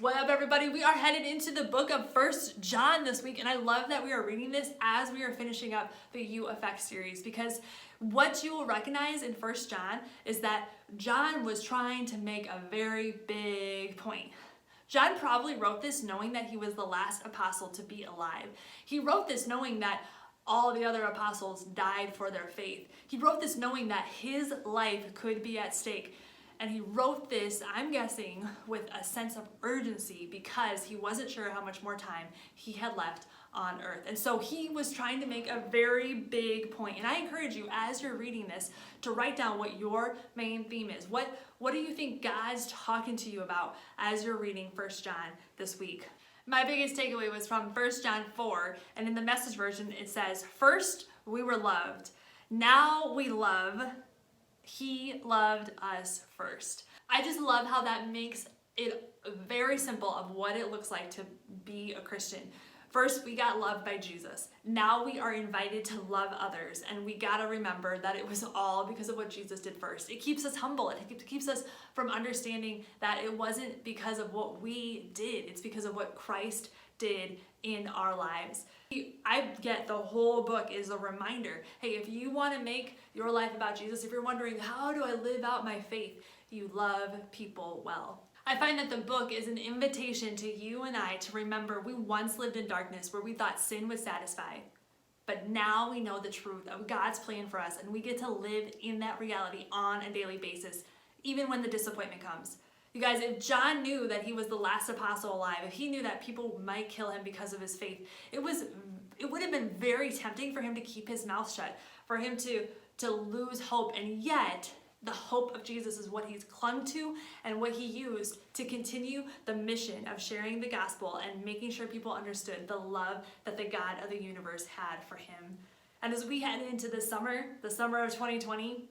What up, everybody? We are headed into the book of First John this week, and I love that we are reading this as we are finishing up the You Effect series, because what you will recognize in First John is that John was trying to make a very big point. John probably wrote this knowing that he was the last apostle to be alive. He wrote this knowing that all the other apostles died for their faith. He wrote this knowing that his life could be at stake. And he wrote this, I'm guessing, with a sense of urgency because he wasn't sure how much more time he had left on earth. And so he was trying to make a very big point. And I encourage you, as you're reading this, to write down what your main theme is. What do you think God's talking to you about as you're reading 1 John this week? My biggest takeaway was from 1 John 4, and in the Message version it says, "First we were loved, now we love. He loved us first." I just love how that makes it very simple of what it looks like to be a Christian. First, we got loved by Jesus. Now we are invited to love others, and we gotta remember that it was all because of what Jesus did first. It keeps us humble. It keeps us from understanding that it wasn't because of what we did. It's because of what Christ did in our lives. I get the whole book is a reminder. Hey, if you want to make your life about Jesus, if you're wondering, how do I live out my faith? You love people well. I find that the book is an invitation to you and I to remember we once lived in darkness where we thought sin would satisfy. But now we know the truth of God's plan for us, and we get to live in that reality on a daily basis, even when the disappointment comes. You guys, if John knew that he was the last apostle alive, if he knew that people might kill him because of his faith, it would have been very tempting for him to keep his mouth shut, for him to lose hope. And yet, the hope of Jesus is what he's clung to and what he used to continue the mission of sharing the gospel and making sure people understood the love that the God of the universe had for him. And as we head into the summer of 2020,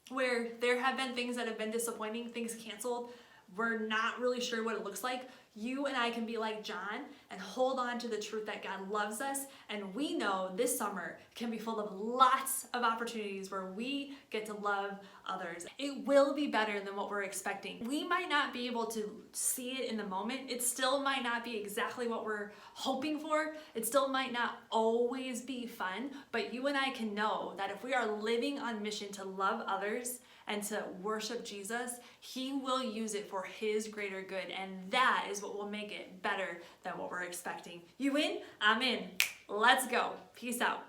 where there have been things that have been disappointing, things canceled, we're not really sure what it looks like, you and I can be like John and hold on to the truth that God loves us, and we know this summer can be full of lots of opportunities where we get to love others. It will be better than what we're expecting. We might not be able to see it in the moment. It still might not be exactly what we're hoping for. It still might not always be fun, but you and I can know that if we are living on mission to love others and to worship Jesus, he will use it for his greater good, and that is what will make it better than what we're expecting. You in? I'm in. Let's go. Peace out.